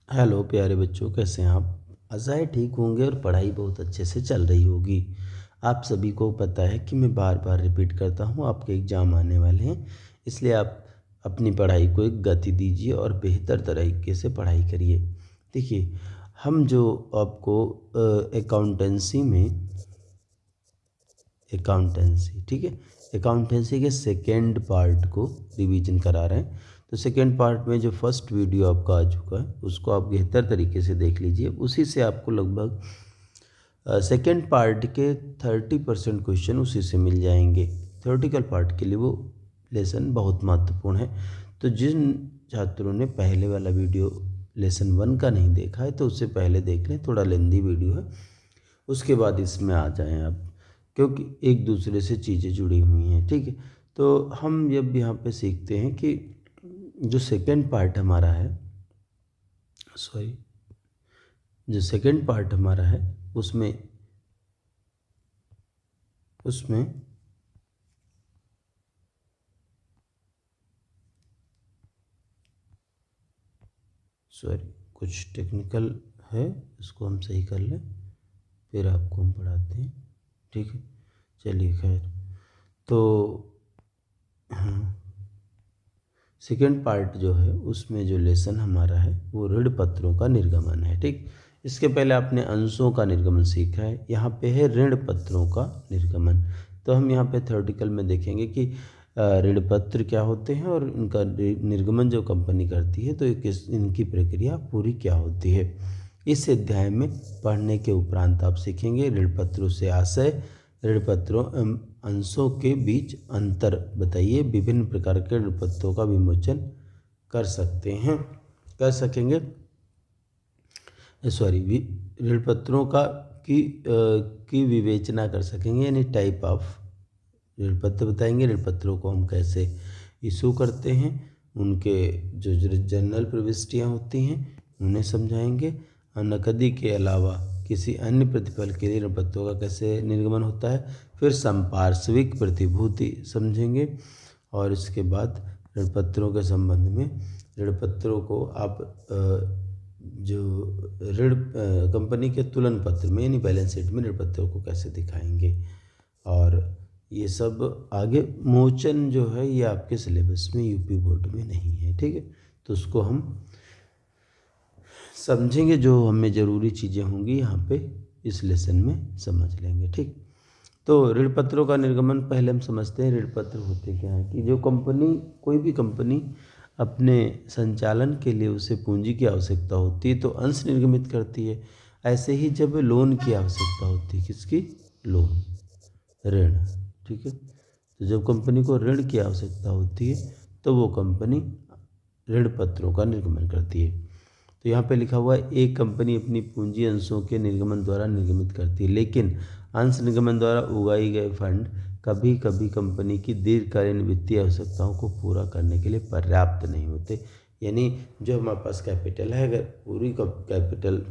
Hello प्यारे बच्चों, कैसे हैं आप? आशा है ठीक होंगे और पढ़ाई बहुत अच्छे से चल रही होगी। आप सभी को पता है कि मैं बार बार रिपीट करता हूँ, आपके एग्ज़ाम आने वाले हैं, इसलिए आप अपनी पढ़ाई को एक गति दीजिए और बेहतर तरीके से पढ़ाई करिए। देखिए, हम जो आपको अकाउंटेंसी में अकाउंटेंसी ठीक है, अकाउंटेंसी के सेकेंड पार्ट को रिवीजन करा रहे हैं। तो सेकेंड पार्ट में जो फर्स्ट वीडियो आपका आ चुका है उसको आप बेहतर तरीके से देख लीजिए। उसी से आपको लगभग सेकेंड पार्ट के 30% क्वेश्चन उसी से मिल जाएंगे। थ्योरेटिकल पार्ट के लिए वो लेसन बहुत महत्वपूर्ण है। तो जिन छात्रों ने पहले वाला वीडियो लेसन 1 का नहीं देखा है तो उससे पहले देख लें, थोड़ा लेंदी वीडियो है, उसके बाद इसमें आ जाएं आप, क्योंकि एक दूसरे से चीज़ें जुड़ी हुई हैं। ठीक है, तो हम जब यहाँ पे सीखते हैं कि जो सेकंड पार्ट हमारा है, सॉरी, जो सेकंड पार्ट हमारा है उसमें उसमें सॉरी, कुछ टेक्निकल है, इसको हम सही कर लें फिर आपको हम पढ़ाते हैं। ठीक है, चलिए खैर। तो हाँ, सेकेंड पार्ट जो है उसमें जो लेसन हमारा है वो ऋण पत्रों का निर्गमन है। ठीक, इसके पहले आपने अंशों का निर्गमन सीखा है, यहाँ पे है ऋण पत्रों का निर्गमन। तो हम यहाँ पे थ्योरेटिकल में देखेंगे कि ऋण पत्र क्या होते हैं और इनका निर्गमन जो कंपनी करती है तो इनकी प्रक्रिया पूरी क्या होती है। इस अध्याय में पढ़ने के उपरांत आप सीखेंगे ऋण पत्रों से आशय, ऋण पत्रों अंशों के बीच अंतर बताइए, विभिन्न प्रकार के ऋण पत्रों का विमोचन कर सकते हैं, कर सकेंगे, सॉरी, ऋण पत्रों की विवेचना कर सकेंगे, यानी टाइप ऑफ ऋण पत्र बताएंगे। ऋण पत्रों को हम कैसे इशू करते हैं, उनके जो जनरल प्रविष्टियाँ होती हैं उन्हें समझाएंगे, और नकदी के अलावा किसी अन्य प्रतिफल के लिए ऋण पत्रों का कैसे निर्गमन होता है। फिर संपार्श्विक प्रतिभूति समझेंगे, और इसके बाद ऋण पत्रों के संबंध में ऋण पत्रों को आप जो ऋण कंपनी के तुलन पत्र में यानी बैलेंस शीट में ऋण पत्रों को कैसे दिखाएंगे। और ये सब आगे मोचन जो है ये आपके सिलेबस में यूपी बोर्ड में नहीं है। ठीक है, तो उसको हम समझेंगे, जो हमें ज़रूरी चीज़ें होंगी यहाँ पे इस लेसन में समझ लेंगे। ठीक, तो ऋण पत्रों का निर्गमन पहले हम समझते हैं। ऋण पत्र होते क्या है कि जो कंपनी, कोई भी कंपनी अपने संचालन के लिए उसे पूंजी की आवश्यकता होती है तो अंश निर्गमित करती है। ऐसे ही जब लोन की आवश्यकता होती है, किसकी? लोन, ऋण। ठीक है, तो जब कंपनी को ऋण की आवश्यकता होती है तो वो कंपनी ऋण पत्रों का निर्गमन करती है। तो यहाँ पे लिखा हुआ है एक कंपनी अपनी पूंजी अंशों के निर्गमन द्वारा निर्गमित करती है, लेकिन अंश निर्गमन द्वारा उगाई गए फंड कभी कभी कंपनी की दीर्घकालीन वित्तीय आवश्यकताओं को पूरा करने के लिए पर्याप्त नहीं होते। यानी जो हमारे पास कैपिटल है, अगर पूरी कैपिटल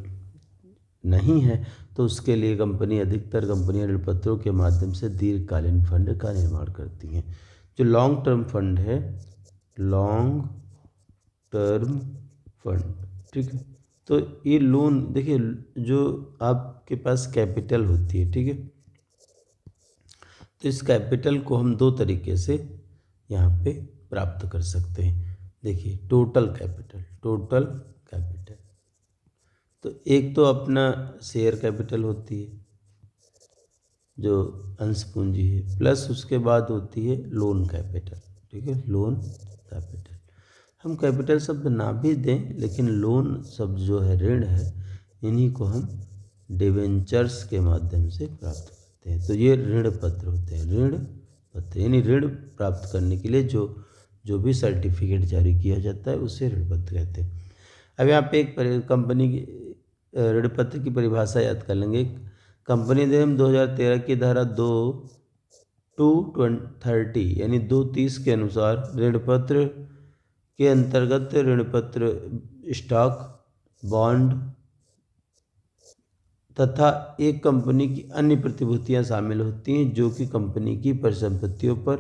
नहीं है तो उसके लिए कंपनी, अधिकतर कंपनियां ऋण पत्रों के माध्यम से दीर्घकालीन फंड का निर्माण करती हैं। जो लॉन्ग टर्म फंड है, लॉन्ग टर्म फंड, ठीक है, तो ये लोन, देखिए, जो आपके पास कैपिटल होती है, ठीक है, तो इस कैपिटल को हम दो तरीके से यहाँ पे प्राप्त कर सकते हैं। देखिए, टोटल कैपिटल, टोटल कैपिटल, तो एक तो अपना शेयर कैपिटल होती है जो अंश पूंजी है, प्लस उसके बाद होती है लोन कैपिटल। ठीक है, लोन कैपिटल, हम कैपिटल शब्द ना भी दें लेकिन लोन शब्द जो है, ऋण है, इन्हीं को हम डिवेंचर्स के माध्यम से प्राप्त करते हैं। तो ये ऋण पत्र होते हैं, ऋण पत्र, यानी ऋण प्राप्त करने के लिए जो भी सर्टिफिकेट जारी किया जाता है उसे ऋण पत्र कहते हैं। अब यहाँ पे एक कंपनी की ऋण पत्र की परिभाषा याद कर लेंगे। कंपनी अधिनियम 2013 की धारा 2/2/30 यानी 2/30 के अनुसार ऋण पत्र के अंतर्गत ऋण पत्र, स्टॉक, बॉन्ड तथा एक कंपनी की अन्य प्रतिभूतियां शामिल होती हैं जो कि कंपनी की परिसंपत्तियों पर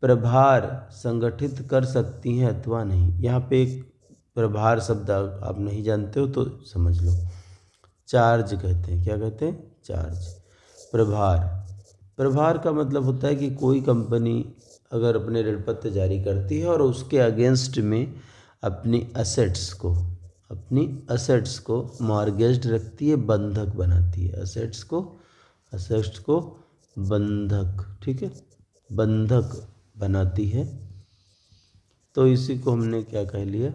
प्रभार संगठित कर सकती हैं अथवा नहीं। यहाँ पे एक प्रभार शब्द आप नहीं जानते हो तो समझ लो। चार्ज कहते हैं, क्या कहते हैं? चार्ज। प्रभार, प्रभार का मतलब होता है कि कोई कंपनी अगर अपने ऋण पत्र जारी करती है और उसके अगेंस्ट में अपनी असेट्स को मॉर्गेज्ड रखती है, बंधक बनाती है, असेट्स को बंधक, ठीक है, बंधक बनाती है, तो इसी को हमने क्या कह लिया?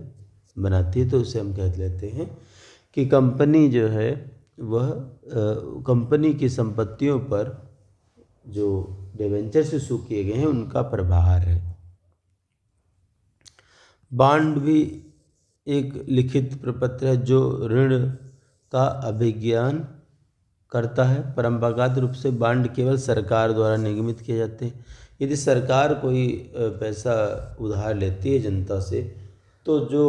बनाती है। तो इसे हम कह लेते हैं कि कंपनी जो है वह कंपनी की संपत्तियों पर जो डिबेंचर्स इशू किए गए हैं उनका प्रभार है। बॉन्ड भी एक लिखित प्रपत्र है जो ऋण का अभिज्ञान करता है। परंपरागत रूप से बॉन्ड केवल सरकार द्वारा निर्गमित किए जाते हैं। यदि सरकार कोई पैसा उधार लेती है जनता से, तो जो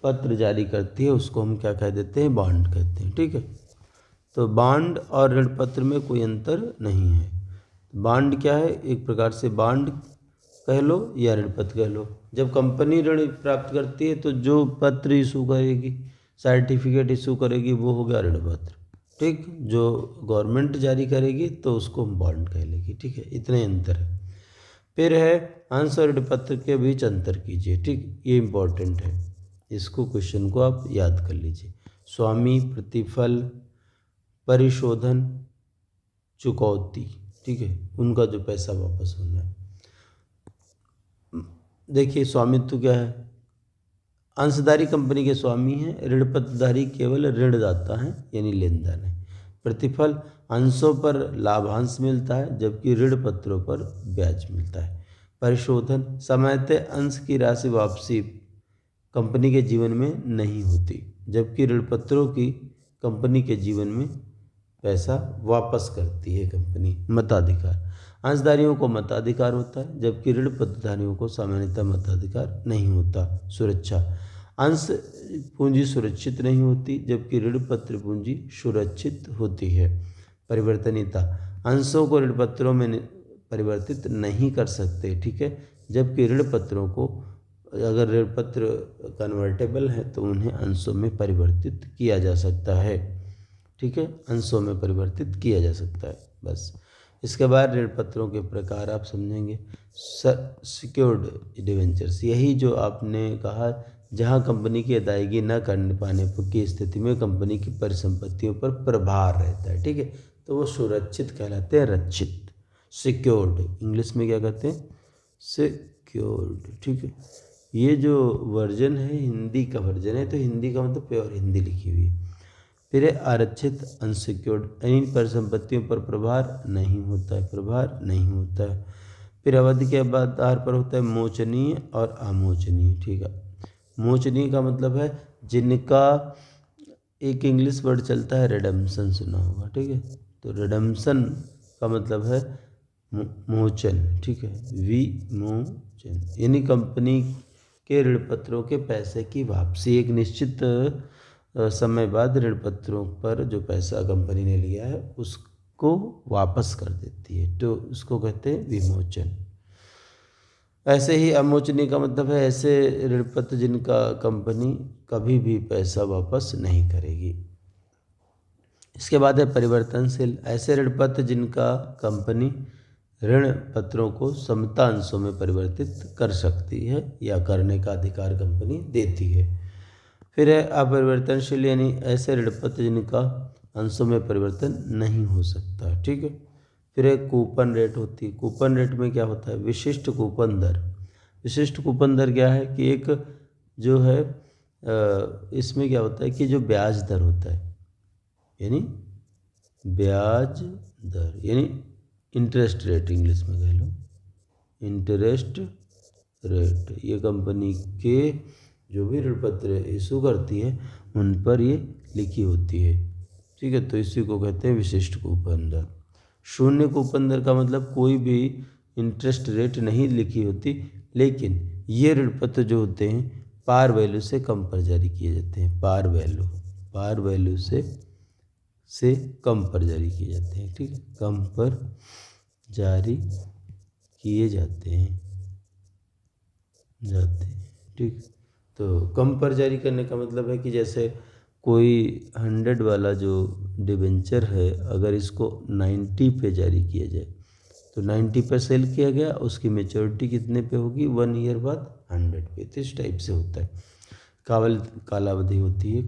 पत्र जारी करती है उसको हम क्या कह देते हैं? बॉन्ड कहते हैं, ठीक है। तो बॉन्ड और ऋण पत्र में कोई अंतर नहीं है। बॉन्ड क्या है? एक प्रकार से बॉन्ड कह लो या ऋण पत्र कह लो। जब कंपनी ऋण प्राप्त करती है तो जो पत्र इशू करेगी, सर्टिफिकेट इशू करेगी, वो हो गया ऋण पत्र, ठीक। जो गवर्नमेंट जारी करेगी तो उसको हम बॉन्ड कह लेगी, ठीक है। इतने अंतर है। फिर है अंश और ऋण पत्र के बीच अंतर कीजिए, ठीक। ये इम्पोर्टेंट है, इसको क्वेश्चन को आप याद कर लीजिए। स्वामी, प्रतिफल, परिशोधन, चुकौती, ठीक है, उनका जो पैसा वापस होना है। देखिए स्वामित्व क्या है? अंशधारी कंपनी के स्वामी हैं, ऋण पत्रधारी केवल ऋणदाता हैं, यानी लेनदार है। प्रतिफल, अंशों पर लाभांश मिलता है जबकि ऋण पत्रों पर ब्याज मिलता है। परिशोधन, सामान्यतः अंश की राशि वापसी कंपनी के जीवन में नहीं होती, जबकि ऋण पत्रों की कंपनी के जीवन में पैसा वापस करती है कंपनी। मताधिकार, अंशधारियों को मताधिकार होता है जबकि ऋण पत्रधारियों को सामान्यतः मताधिकार नहीं होता। सुरक्षा, अंश पूंजी सुरक्षित नहीं होती जबकि ऋण पत्र पूंजी सुरक्षित होती है। परिवर्तनीयता, अंशों को ऋण पत्रों में परिवर्तित नहीं कर सकते, ठीक है, जबकि ऋण पत्रों को, अगर ऋण पत्र कन्वर्टेबल है तो उन्हें अंशों में परिवर्तित किया जा सकता है, ठीक है, अंशों में परिवर्तित किया जा सकता है। बस इसके बाद ऋण पत्रों के प्रकार आप समझेंगे। सिक्योर्ड डिवेंचर्स, यही जो आपने कहा, जहां कंपनी की अदायगी न करने पाने की स्थिति में कंपनी की परिसंपत्तियों पर प्रभार रहता है, ठीक है, तो वो सुरक्षित कहलाते हैं, रक्षित। सिक्योर्ड इंग्लिश में क्या कहते हैं? सिक्योर्ड, ठीक है। ये जो वर्जन है हिंदी का वर्जन है, तो हिंदी का मतलब प्योर हिंदी लिखी हुई है। फिर है आरक्षित, अनसिक्योर्ड, इन परिसंपत्तियों पर प्रभार नहीं होता है। फिर अवधि के आधार पर होता है मोचनीय और अमोचनीय, ठीक है। मोचनीय का मतलब है जिनका एक इंग्लिश वर्ड चलता है रिडेम्पशन, सुना होगा, ठीक है। तो रिडेम्पशन का मतलब है मोचन, ठीक है, विमोचन, यानी कंपनी के ऋण पत्रों के पैसे की वापसी। एक निश्चित समय बाद ऋण पत्रों पर जो पैसा कंपनी ने लिया है उसको वापस कर देती है, तो उसको कहते हैं विमोचन। ऐसे ही अमोचनी का मतलब है ऐसे ऋण पत्र जिनका कंपनी कभी भी पैसा वापस नहीं करेगी। इसके बाद है परिवर्तनशील, ऐसे ऋण पत्र जिनका कंपनी ऋण पत्रों को समता अंशों में परिवर्तित कर सकती है या करने का अधिकार कंपनी देती है। फिर है अपरिवर्तनशील, यानी ऐसे ऋण पत्र जिनका अंशों में परिवर्तन नहीं हो सकता, ठीक है। फिर एक कूपन रेट होती है। कूपन रेट में क्या होता है? विशिष्ट कूपन दर। विशिष्ट कूपन दर क्या है कि एक जो है इसमें क्या होता है कि जो ब्याज दर होता है, यानी ब्याज दर, यानी इंटरेस्ट रेट इंग्लिश में कह लो, इंटरेस्ट रेट, ये कंपनी के जो भी ऋण पत्र इशू करती है उन पर ये लिखी होती है, ठीक है। तो इसी को कहते हैं विशिष्ट कूपन दर। शून्य कूपन दर का मतलब कोई भी इंटरेस्ट रेट नहीं लिखी होती, लेकिन ये ऋण पत्र जो होते हैं पार वैल्यू से कम पर जारी किए जाते हैं। पार वैल्यू से कम पर जारी किए जाते हैं, ठीक है, कम पर जारी किए जाते हैं, ठीक। तो कम पर जारी करने का मतलब है कि जैसे कोई 100 वाला जो डिबेंचर है, अगर इसको 90 पे जारी किया जाए तो 90 पे सेल किया गया, उसकी मैच्योरिटी कितने पे होगी, 1 ईयर बाद 100 पे। तो इस टाइप से होता है, कालावधि होती है।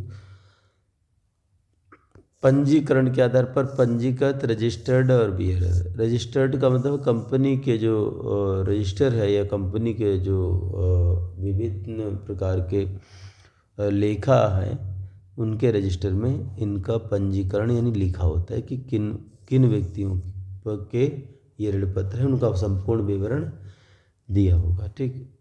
पंजीकरण के आधार पर पंजीकृत, रजिस्टर्ड और बियरर। रजिस्टर्ड का मतलब कंपनी के जो रजिस्टर है या कंपनी के जो विभिन्न प्रकार के लेखा है, उनके रजिस्टर में इनका पंजीकरण यानी लिखा होता है कि किन किन व्यक्तियों के ये ऋण पत्र है, उनका संपूर्ण विवरण दिया होगा। ठीक।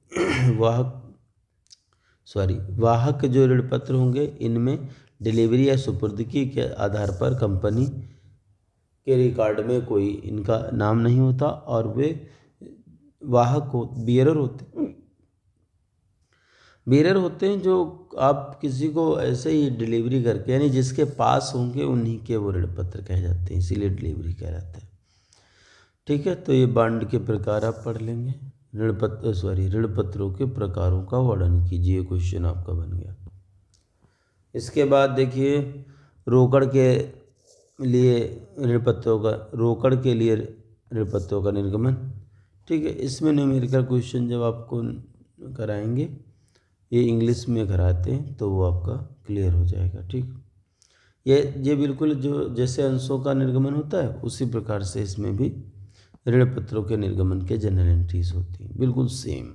वाहक जो ऋण पत्र होंगे, इनमें डिलीवरी या सुपुर्दगी के आधार पर कंपनी के रिकॉर्ड में कोई इनका नाम नहीं होता और वे वाहक बियरर होते हैं जो आप किसी को ऐसे ही डिलीवरी करके, यानी जिसके पास होंगे उन्हीं के वो ऋण पत्र कहे जाते हैं, इसीलिए डिलीवरी कहलाते हैं। ठीक है, तो ये बांड के प्रकार आप पढ़ लेंगे। ऋण पत्रों के प्रकारों का वर्णन कीजिए, क्वेश्चन आपका बन गया। इसके बाद देखिए रोकड़ के लिए ऋण पत्रों का निर्गमन। ठीक है, इसमें न्यूमेरिकल क्वेश्चन जब आपको कराएंगे, ये इंग्लिश में कराते हैं तो वो आपका क्लियर हो जाएगा। ठीक, ये बिल्कुल जो जैसे अंशों का निर्गमन होता है उसी प्रकार से इसमें भी ऋण पत्रों के निर्गमन के जनरल एंट्रीज होती हैं, बिल्कुल सेम।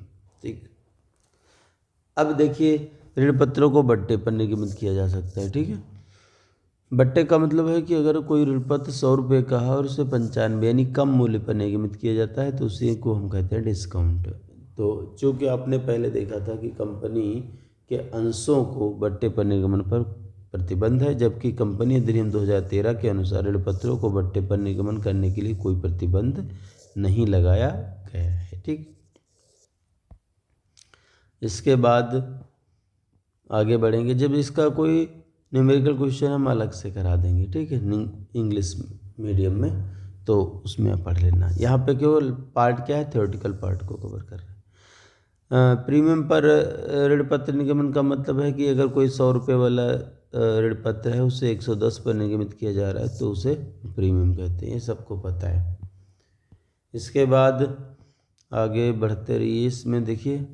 ठीक, अब देखिए ऋण पत्रों को बट्टे पर निर्गमित किया जा सकता है। ठीक है, बट्टे का मतलब है कि अगर कोई ऋण पत्र 100 रुपये का है और उसे 95 यानी कम मूल्य पर निर्गमित किया जाता है तो उसी को हम कहते हैं डिस्काउंट। तो चूँकि आपने पहले देखा था कि कंपनी के अंशों को बट्टे पर निर्गमन पर प्रतिबंध है, जबकि कंपनी अधिनियम 2013 के अनुसार ऋण पत्रों को बट्टे पर निर्गमन करने के लिए कोई प्रतिबंध नहीं लगाया गया है। ठीक, इसके बाद आगे बढ़ेंगे, जब इसका कोई न्यूमेरिकल क्वेश्चन हम अलग से करा देंगे। ठीक है, इंग्लिश मीडियम में, तो उसमें आप पढ़ लेना। यहाँ पे केवल पार्ट क्या है, थ्योरेटिकल पार्ट को कवर कर रहे हैं। प्रीमियम पर ऋण पत्र निगमन का मतलब है कि अगर कोई 100 रुपये वाला ऋण पत्र है उसे 110 पर निगमित किया जा रहा है तो उसे प्रीमियम कहते हैं, ये सबको पता है। इसके बाद आगे बढ़ते रहिए, इसमें देखिए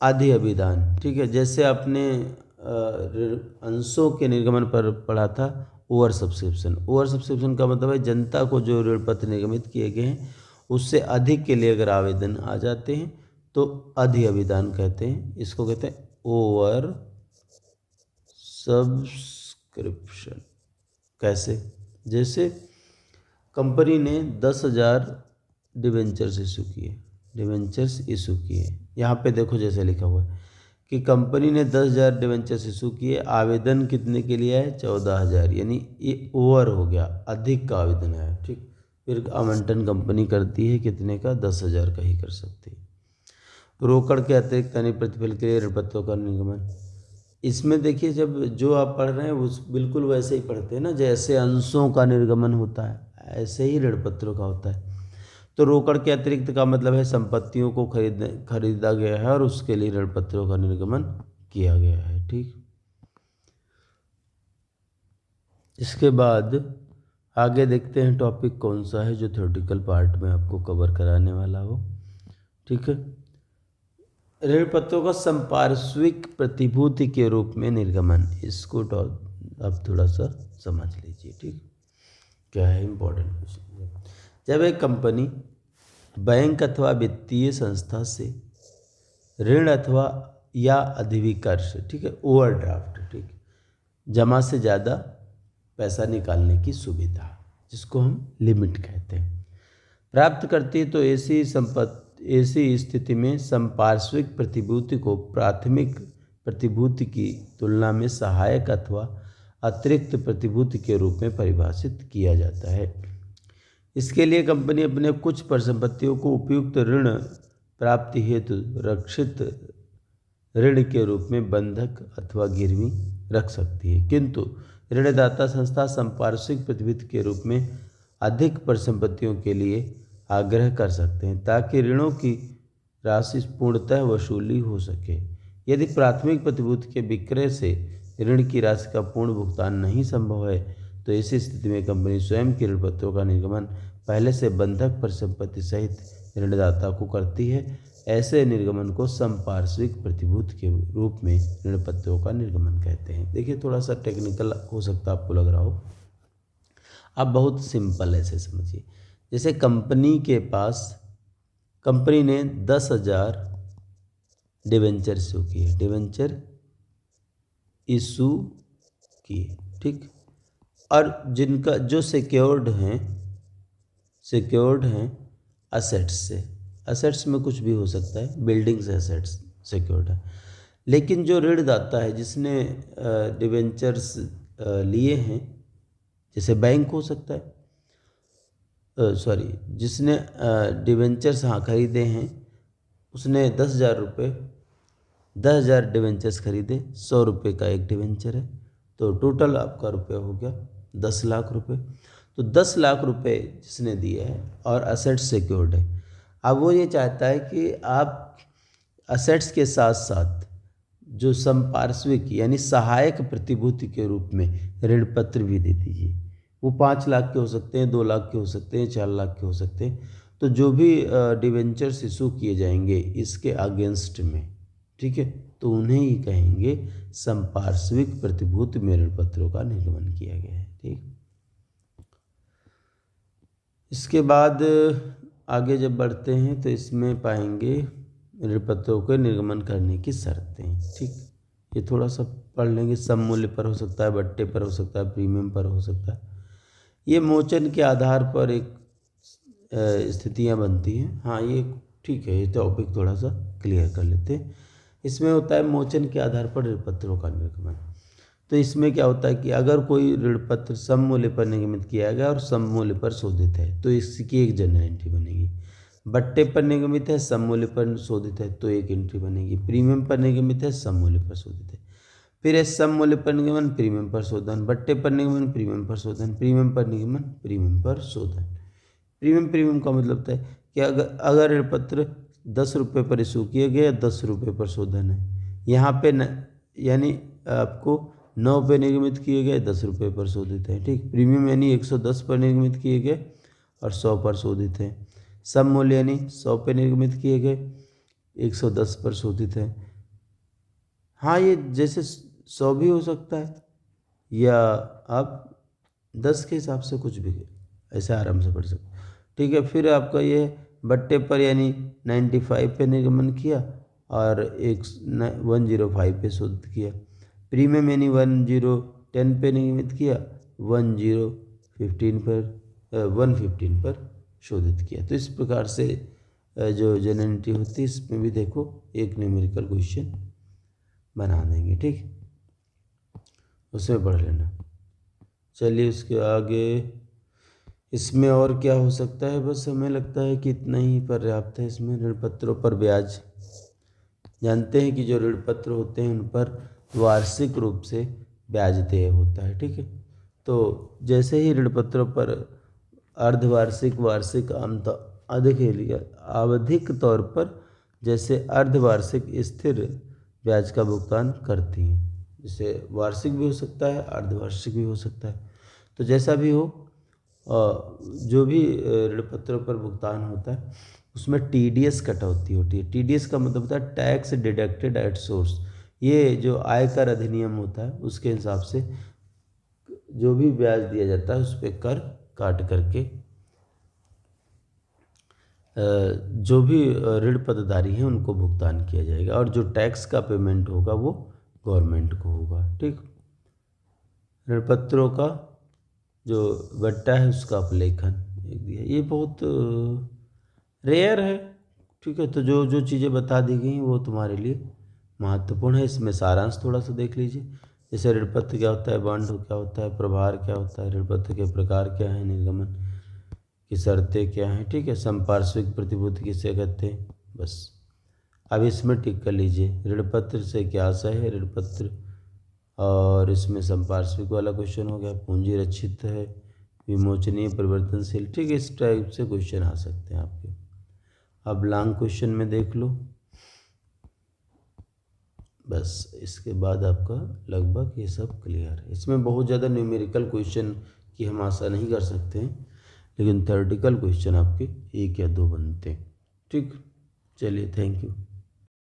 आधि अभिदान। ठीक है, जैसे आपने अंशों के निर्गमन पर पढ़ा था ओवर सब्सक्रिप्शन का मतलब है जनता को जो ऋण पत्र निर्गमित किए गए हैं उससे अधिक के लिए अगर आवेदन आ जाते हैं तो अधि अभिदान कहते हैं, इसको कहते हैं ओवर सब्सक्रिप्शन। कैसे, जैसे कंपनी ने 10,000 डिवेंचर्स इशू किए, यहाँ पे देखो जैसे लिखा हुआ है कि कंपनी ने 10,000 डिवेंचर्स इशू किए, आवेदन कितने के लिए है, 14,000, यानी ये ओवर हो गया, अधिक का आवेदन आया। ठीक, फिर आवंटन कंपनी करती है कितने का, 10,000 का ही कर सकती है। रोकड़ के अतिरिक्त यानी प्रतिफल के लिए ऋण पत्रों का निर्गमन, इसमें देखिए जब जो आप पढ़ रहे हैं उस बिल्कुल वैसे ही पढ़ते हैं ना, जैसे अंशों का निर्गमन होता है ऐसे ही ऋण पत्रों का होता है। तो रोकड़ के अतिरिक्त का मतलब है संपत्तियों को खरीदा गया है और उसके लिए ऋण पत्रों का निर्गमन किया गया है। ठीक, इसके बाद आगे देखते हैं टॉपिक कौन सा है जो थ्योरेटिकल पार्ट में आपको कवर कराने वाला हो। ठीक है, ऋण पत्रों का संपार्श्विक प्रतिभूति के रूप में निर्गमन, इसको आप थोड़ा सा समझ लीजिए। ठीक, क्या है इंपॉर्टेंट क्वेश्चन। जब एक कंपनी बैंक अथवा वित्तीय संस्था से ऋण अथवा या अधिविकर्ष, ठीक है, ओवरड्राफ्ट, ठीक, जमा से ज़्यादा पैसा निकालने की सुविधा, जिसको हम लिमिट कहते हैं, प्राप्त करती है तो ऐसी स्थिति में संपार्श्विक प्रतिभूति को प्राथमिक प्रतिभूति की तुलना में सहायक अथवा अतिरिक्त प्रतिभूति के रूप में परिभाषित किया जाता है। इसके लिए कंपनी अपने कुछ परिसंपत्तियों को उपयुक्त ऋण प्राप्ति हेतु रक्षित ऋण के रूप में बंधक अथवा गिरवी रख सकती है, किंतु ऋणदाता संस्था संपार्श्विक प्रतिभूति के रूप में अधिक परिसंपत्तियों के लिए आग्रह कर सकते हैं ताकि ऋणों की राशि पूर्णतः वसूली हो सके। यदि प्राथमिक प्रतिभूति के विक्रय से ऋण की राशि का पूर्ण भुगतान नहीं संभव है तो ऐसी स्थिति में कंपनी स्वयं के ऋण पत्रों का निर्गमन पहले से बंधक परिसंपत्ति सहित ऋणदाता को करती है। ऐसे निर्गमन को संपार्श्विक प्रतिभूति के रूप में ऋण पत्रों का निर्गमन कहते हैं। देखिए थोड़ा सा टेक्निकल हो सकता है आपको लग रहा हो, अब बहुत सिंपल ऐसे समझिए। जैसे कंपनी ने 10,000 डिवेंचर इशू किए, ठीक, और जिनका जो सिक्योर्ड हैं असेट्स से, असेट्स में कुछ भी हो सकता है, बिल्डिंग से असेट्स सिक्योर्ड है। लेकिन जो ऋणदाता है जिसने डिवेंचर्स लिए हैं, जैसे बैंक हो सकता है, जिसने डिवेंचर्स खरीदे हैं, उसने 10,000 डिवेंचर्स खरीदे, 100 रुपये का एक डिवेंचर है, तो टोटल आपका रुपया हो गया 10 लाख रुपये। तो 10 लाख रुपये जिसने दिए है और असेट्स सिक्योर्ड है, अब वो ये चाहता है कि आप असेट्स के साथ साथ जो संपार्श्विक यानी सहायक प्रतिभूति के रूप में ऋण पत्र भी दे दीजिए। वो 5 लाख के हो सकते हैं, 2 लाख के हो सकते हैं, 4 लाख के हो सकते हैं। तो जो भी डिवेंचर्स इशू किए जाएंगे इसके अगेंस्ट में, ठीक है, तो उन्हें ही कहेंगे संपार्श्विक प्रतिभूति में ऋण पत्रों का निर्गमन किया गया है। ठीक, इसके बाद आगे जब बढ़ते हैं तो इसमें पाएंगे ऋण पत्रों के निर्गमन करने की शर्तें। ठीक, ये थोड़ा सा पढ़ लेंगे। सम मूल्य पर हो सकता है, बट्टे पर हो सकता है, प्रीमियम पर हो सकता है। ये मोचन के आधार पर एक स्थितियां बनती हैं। हाँ, ये ठीक है, ये टॉपिक थोड़ा सा क्लियर कर लेते हैं। इसमें होता है मोचन के आधार पर ऋण पत्रों का निर्गमन। तो इसमें क्या होता है कि अगर कोई ऋण पत्र सम मूल्य पर निर्गमित किया गया और सम मूल्य पर शोधित है तो इसकी एक जनरल एंट्री बनेगी। बट्टे पर निर्गमित है, सम मूल्य पर शोधित है तो एक एंट्री बनेगी। प्रीमियम पर निर्गमित है, सम मूल्य पर शोधित है। फिर है सम मूल्य पर निर्गमन, प्रीमियम पर शोधन, बट्टे पर निर्गमन, प्रीमियम पर शोधन, प्रीमियम पर निर्गमन, प्रीमियम पर शोधन। प्रीमियम का मतलब होता है कि अगर ऋण पत्र 10 रुपये पर इशू किए गए, 10 रुपये पर शोधन है। यहाँ पे यानी आपको 9 पे निर्गमित किए गए, 10 रुपये पर शोधित है। ठीक, प्रीमियम यानी 110 पर निर्गमित किए गए और 100 पर शोधित है। सम मूल्य यानी 100 पे निर्गमित किए गए, 110 पर शोधित है। हाँ, ये जैसे 100 भी हो सकता है या आप 10 के हिसाब से कुछ भी ऐसे आराम से पढ़ सकते। ठीक है, फिर आपका ये बट्टे पर यानी 95 पे निर्गमन किया और 105 पे शोधित किया। प्रीमियम यानी 1010 पे निर्गमित किया, 115 पर शोधित किया। तो इस प्रकार से जो जनरल एंट्री होती है इसमें भी देखो एक न्यूमेरिकल क्वेश्चन बना देंगे। ठीक, उसमें पढ़ लेना। चलिए उसके आगे इसमें और क्या हो सकता है, बस हमें लगता है कि इतना ही पर्याप्त है। इसमें ऋण पत्रों पर ब्याज, जानते हैं कि जो ऋण पत्र होते हैं उन पर वार्षिक रूप से ब्याज देय होता है। ठीक है, तो जैसे ही ऋण पत्रों पर अर्धवार्षिक, वार्षिक, आवधिक तौर पर जैसे अर्धवार्षिक स्थिर ब्याज का भुगतान करती हैं। जैसे वार्षिक भी हो सकता है, अर्धवार्षिक भी हो सकता है। तो जैसा भी हो, जो भी ऋण पत्रों पर भुगतान होता है उसमें TDS कटौती होती है। TDS का मतलब होता है टैक्स डिडक्टेड एट सोर्स। ये जो आयकर अधिनियम होता है उसके हिसाब से जो भी ब्याज दिया जाता है उस पर कर काट करके जो भी ऋण पत्रधारी हैं उनको भुगतान किया जाएगा और जो टैक्स का पेमेंट होगा वो गवर्नमेंट को होगा। ठीक, ऋण पत्रों का जो बट्टा है उसका अपलेखन एक दिया, ये बहुत रेयर है। ठीक है, तो जो चीज़ें बता दी गई हैं वो तुम्हारे लिए महत्वपूर्ण है। इसमें सारांश थोड़ा सा देख लीजिए। जैसे ऋण पत्र क्या होता है, बॉन्ड क्या होता है, प्रभार क्या होता है, ऋण पत्र के प्रकार क्या हैं, निर्गमन की शर्तें क्या हैं। ठीक है, संपार्श्विक प्रतिभूति किसे कहते हैं, बस अब इसमें टिक कर लीजिए। ऋण पत्र से क्या आशय है, ऋण पत्र, और इसमें संपार्श्विक वाला क्वेश्चन हो गया। पूंजी रक्षित है, विमोचनीय, परिवर्तनशील। ठीक है, इस टाइप से क्वेश्चन आ सकते हैं आपके। अब लॉन्ग क्वेश्चन में देख लो, बस इसके बाद आपका लगभग ये सब क्लियर है। इसमें बहुत ज़्यादा न्यूमेरिकल क्वेश्चन की हम आशा नहीं कर सकते हैं, लेकिन थ्योरेटिकल क्वेश्चन आपके 1 या 2 बनते हैं। ठीक, चलिए, थैंक यू।